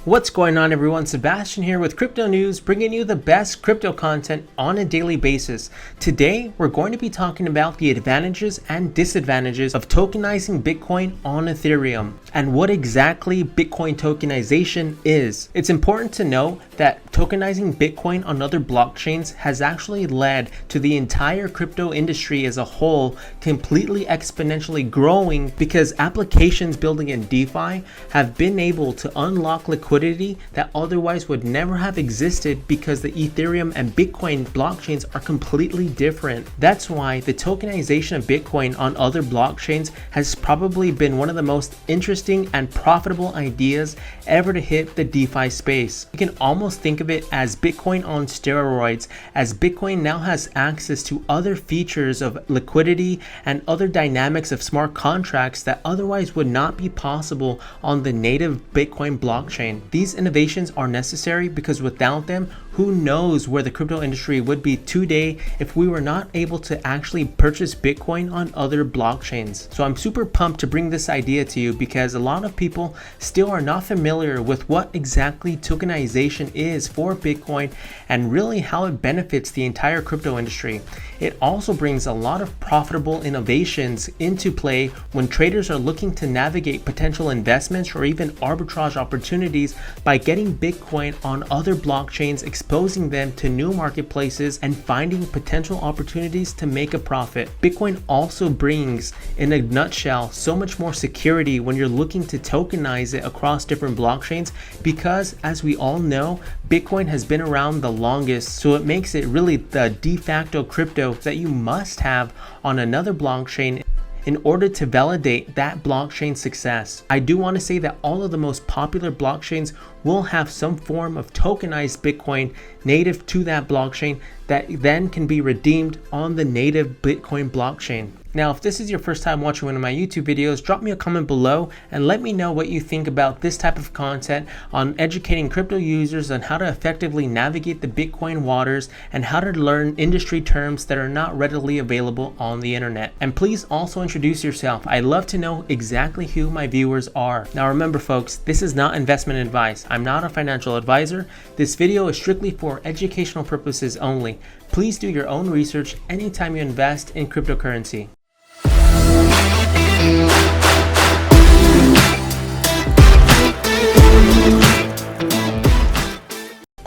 What's going on, everyone? Sebastian here with Crypto News, bringing you the best crypto content on a daily basis. Today, we're going to be talking about the advantages and disadvantages of tokenizing Bitcoin on Ethereum and what exactly Bitcoin tokenization is. It's important to know that tokenizing Bitcoin on other blockchains has actually led to the entire crypto industry as a whole completely exponentially growing because applications building in DeFi have been able to unlock liquidity that otherwise would never have existed because the Ethereum and Bitcoin blockchains are completely different. That's why the tokenization of Bitcoin on other blockchains has probably been one of the most interesting and profitable ideas ever to hit the DeFi space. You can almost think of it as Bitcoin on steroids, as Bitcoin now has access to other features of liquidity and other dynamics of smart contracts that otherwise would not be possible on the native Bitcoin blockchain. These innovations are necessary because without them, who knows where the crypto industry would be today if we were not able to actually purchase Bitcoin on other blockchains. So I'm super pumped to bring this idea to you because a lot of people still are not familiar with what exactly tokenization is for Bitcoin and really how it benefits the entire crypto industry. It also brings a lot of profitable innovations into play when traders are looking to navigate potential investments or even arbitrage opportunities by getting Bitcoin on other blockchains, exposing them to new marketplaces and finding potential opportunities to make a profit. Bitcoin also brings, in a nutshell, so much more security when you're looking to tokenize it across different blockchains because, as we all know, Bitcoin has been around the longest, so it makes it really the de facto crypto that you must have on another blockchain in order to validate that blockchain success. I do want to say that all of the most popular blockchains will have some form of tokenized Bitcoin native to that blockchain that then can be redeemed on the native Bitcoin blockchain. Now, if this is your first time watching one of my YouTube videos, drop me a comment below and let me know what you think about this type of content on educating crypto users on how to effectively navigate the Bitcoin waters and how to learn industry terms that are not readily available on the internet. And please also introduce yourself. I'd love to know exactly who my viewers are. Now remember, folks, this is not investment advice. I'm not a financial advisor. This video is strictly for educational purposes only. Please do your own research anytime you invest in cryptocurrency.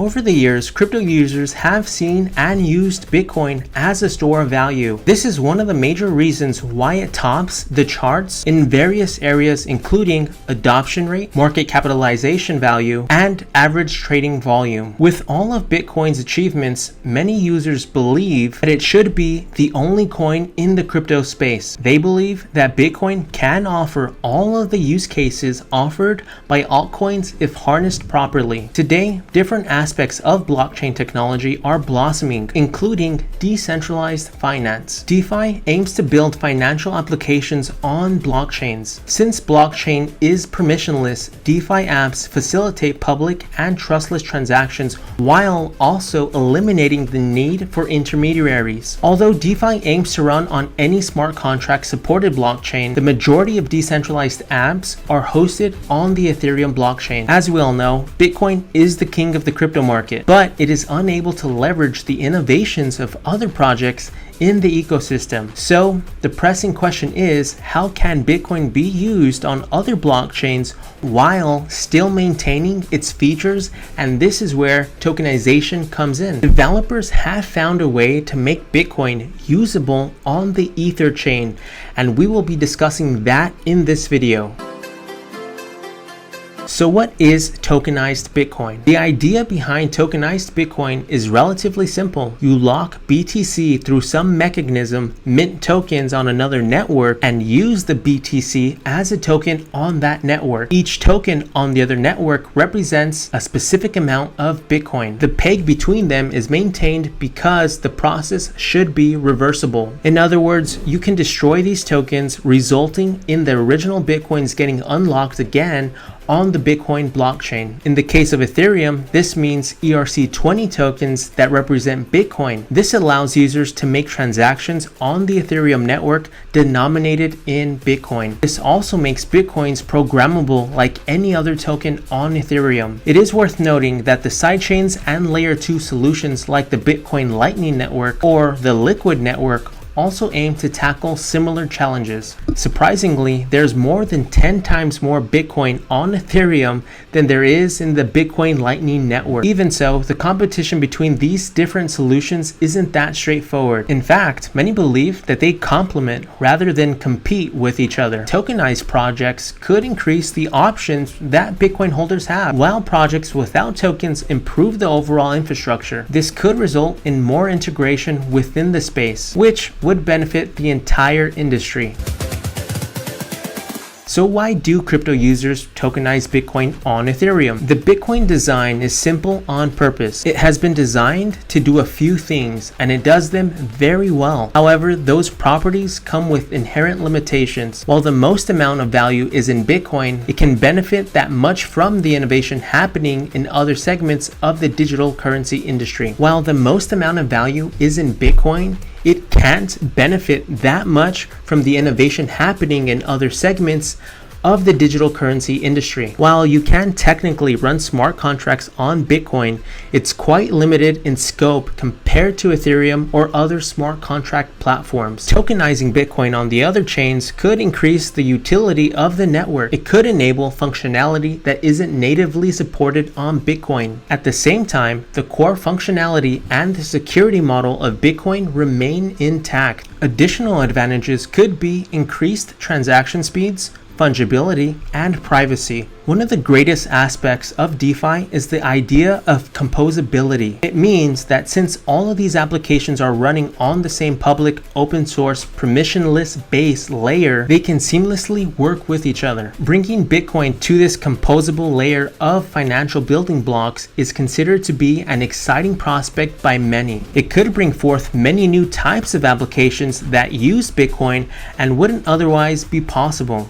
Over the years, crypto users have seen and used Bitcoin as a store of value. This is one of the major reasons why it tops the charts in various areas, including adoption rate, market capitalization value, and average trading volume. With all of Bitcoin's achievements, many users believe that it should be the only coin in the crypto space. They believe that Bitcoin can offer all of the use cases offered by altcoins if harnessed properly. Today, different aspects of blockchain technology are blossoming, including decentralized finance. DeFi aims to build financial applications on blockchains. Since blockchain is permissionless, DeFi apps facilitate public and trustless transactions while also eliminating the need for intermediaries. Although DeFi aims to run on any smart contract supported blockchain, the majority of decentralized apps are hosted on the Ethereum blockchain. As we all know, Bitcoin is the king of the crypto market, but it is unable to leverage the innovations of other projects in the ecosystem. So the pressing question is, how can Bitcoin be used on other blockchains while still maintaining its features? And this is where tokenization comes in. Developers have found a way to make Bitcoin usable on the Ether chain, and we will be discussing that in this video. So what is tokenized Bitcoin? The idea behind tokenized Bitcoin is relatively simple. You lock BTC through some mechanism, mint tokens on another network, and use the BTC as a token on that network. Each token on the other network represents a specific amount of Bitcoin. The peg between them is maintained because the process should be reversible. In other words, you can destroy these tokens, resulting in the original Bitcoins getting unlocked again on the Bitcoin blockchain. In the case of Ethereum, this means ERC20 tokens that represent Bitcoin. This allows users to make transactions on the Ethereum network denominated in Bitcoin. This also makes Bitcoins programmable like any other token on Ethereum. It is worth noting that the sidechains and layer 2 solutions like the Bitcoin Lightning Network or the Liquid Network also aim to tackle similar challenges. Surprisingly, there's more than 10 times more Bitcoin on Ethereum than there is in the Bitcoin Lightning Network. Even so, the competition between these different solutions isn't that straightforward. In fact, many believe that they complement rather than compete with each other. Tokenized projects could increase the options that Bitcoin holders have, while projects without tokens improve the overall infrastructure. This could result in more integration within the space, which would benefit the entire industry. So why do crypto users tokenize Bitcoin on Ethereum? The Bitcoin design is simple on purpose. It has been designed to do a few things, and it does them very well. However, those properties come with inherent limitations. While the most amount of value is in Bitcoin, it can benefit that much from the innovation happening in other segments of the digital currency industry. While the most amount of value is in Bitcoin, it can't benefit that much from the innovation happening in other segments of the digital currency industry. While you can technically run smart contracts on Bitcoin, it's quite limited in scope compared to Ethereum or other smart contract platforms. Tokenizing Bitcoin on the other chains could increase the utility of the network. It could enable functionality that isn't natively supported on Bitcoin. At the same time, the core functionality and the security model of Bitcoin remain intact. Additional advantages could be increased transaction speeds, fungibility, and privacy. One of the greatest aspects of DeFi is the idea of composability. It means that since all of these applications are running on the same public, open source, permissionless base layer, they can seamlessly work with each other. Bringing Bitcoin to this composable layer of financial building blocks is considered to be an exciting prospect by many. It could bring forth many new types of applications that use Bitcoin and wouldn't otherwise be possible.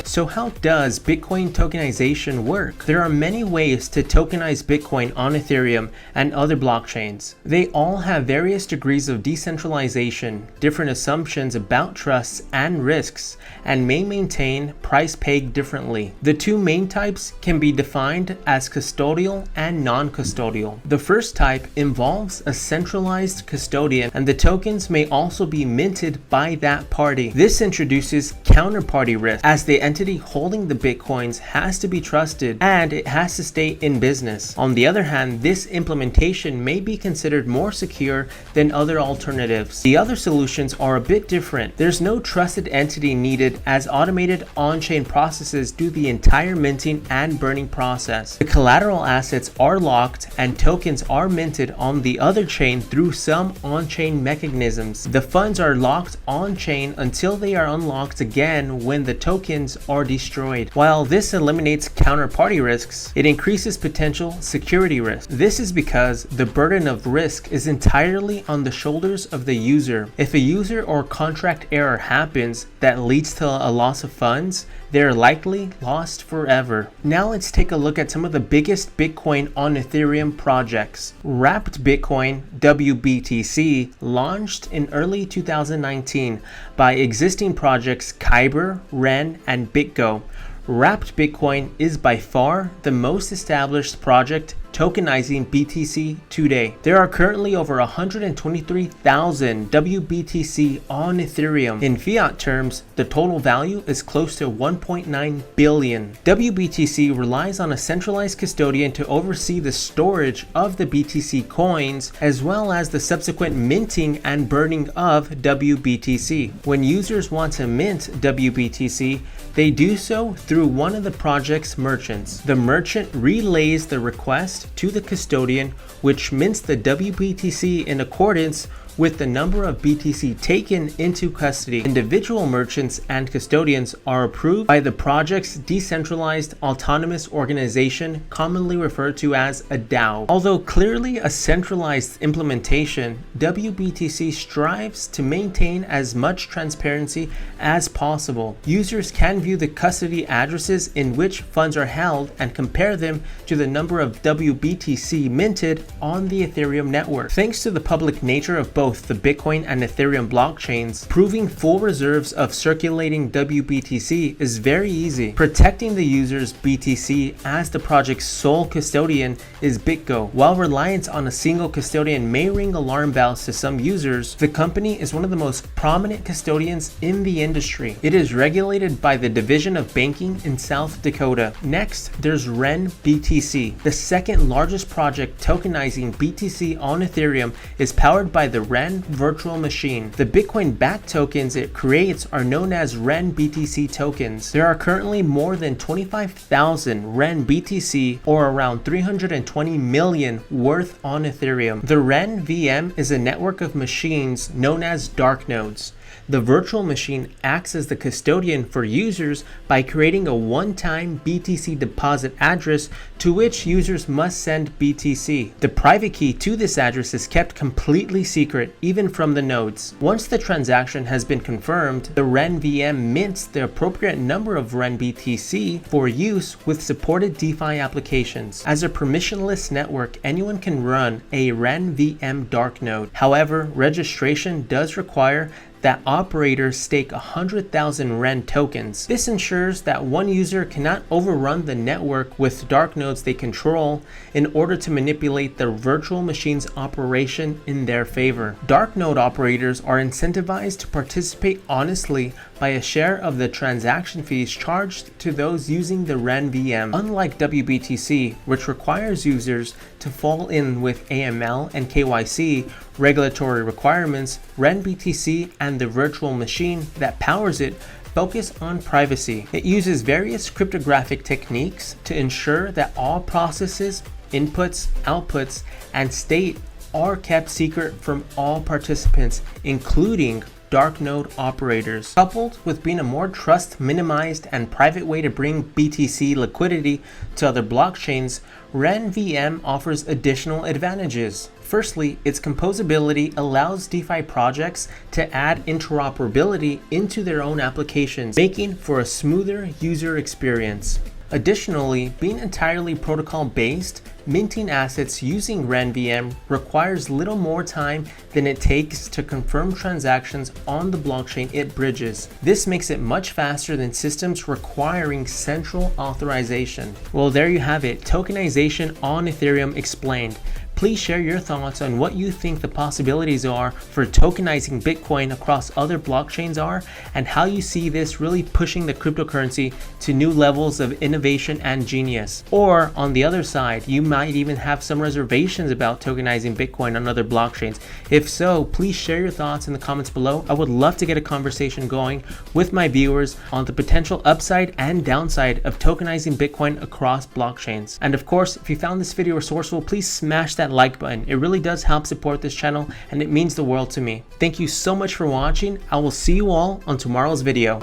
So how does Bitcoin tokenization work? There are many ways to tokenize Bitcoin on Ethereum and other blockchains. They all have various degrees of decentralization, different assumptions about trusts and risks, and may maintain price pegged differently. The two main types can be defined as custodial and non-custodial. The first type involves a centralized custodian, and the tokens may also be minted by that party. This introduces counterparty risk, as the entity holding the Bitcoins has to be trusted and it has to stay in business. On the other hand, this implementation may be considered more secure than other alternatives. The other solutions are a bit different. There's no trusted entity needed, as automated on-chain processes do the entire minting and burning process. The collateral assets are locked and tokens are minted on the other chain through some on-chain mechanisms. The funds are locked on-chain until they are unlocked again when the tokens are destroyed. While this eliminates counterparty risks, it increases potential security risk. This is because the burden of risk is entirely on the shoulders of the user. If a user or contract error happens that leads to a loss of funds, they're likely lost forever. Now let's take a look at some of the biggest Bitcoin on Ethereum projects. Wrapped Bitcoin, WBTC, launched in early 2019 by existing projects Kyber, Ren, and BitGo. Wrapped Bitcoin is by far the most established project tokenizing BTC today. There are currently over 123,000 WBTC on Ethereum. In fiat terms, the total value is close to 1.9 billion. WBTC relies on a centralized custodian to oversee the storage of the BTC coins, as well as the subsequent minting and burning of WBTC. When users want to mint WBTC, they do so through one of the project's merchants. The merchant relays the request to the custodian, which mints the WBTC in accordance with the number of BTC taken into custody. Individual merchants and custodians are approved by the project's decentralized autonomous organization, commonly referred to as a DAO. Although clearly a centralized implementation, WBTC strives to maintain as much transparency as possible. Users can view the custody addresses in which funds are held and compare them to the number of WBTC minted on the Ethereum network. Thanks to the public nature of both the Bitcoin and Ethereum blockchains, proving full reserves of circulating WBTC is very easy. Protecting the user's BTC as the project's sole custodian is BitGo. While reliance on a single custodian may ring alarm bells to some users, the company is one of the most prominent custodians in the industry. It is regulated by the Division of Banking in South Dakota. Next, there's RenBTC. The second largest project tokenizing BTC on Ethereum is powered by the Ren virtual machine. The Bitcoin-backed tokens it creates are known as RenBTC tokens. There are currently more than 25,000 RenBTC, or around 320 million worth on Ethereum. The Ren VM is a network of machines known as dark nodes. The virtual machine acts as the custodian for users by creating a one-time BTC deposit address to which users must send BTC. The private key to this address is kept completely secret, even from the nodes. Once the transaction has been confirmed, the Ren VM mints the appropriate number of RenBTC for use with supported DeFi applications. As a permissionless network, anyone can run a Ren VM dark node. However, registration does require that operators stake 100,000 Ren tokens. This ensures that one user cannot overrun the network with dark nodes they control in order to manipulate the virtual machine's operation in their favor. Dark node operators are incentivized to participate honestly by a share of the transaction fees charged to those using the Ren VM. Unlike WBTC, which requires users to fall in with AML and KYC regulatory requirements, RenBTC and the virtual machine that powers it focus on privacy. It uses various cryptographic techniques to ensure that all processes, inputs, outputs, and state are kept secret from all participants, including dark node operators. Coupled with being a more trust minimized and private way to bring BTC liquidity to other blockchains, Ren VM offers additional advantages. Firstly, its composability allows DeFi projects to add interoperability into their own applications, making for a smoother user experience. Additionally, being entirely protocol-based, minting assets using Ren VM requires little more time than it takes to confirm transactions on the blockchain it bridges. This makes it much faster than systems requiring central authorization. Well, there you have it, tokenization on Ethereum explained. Please share your thoughts on what you think the possibilities are for tokenizing Bitcoin across other blockchains are, and how you see this really pushing the cryptocurrency to new levels of innovation and genius. Or on the other side, you might even have some reservations about tokenizing Bitcoin on other blockchains. If so, please share your thoughts in the comments below. I would love to get a conversation going with my viewers on the potential upside and downside of tokenizing Bitcoin across blockchains. And of course, if you found this video resourceful, please smash that like button. It really does help support this channel and it means the world to me. Thank you so much for watching. I will see you all on tomorrow's video.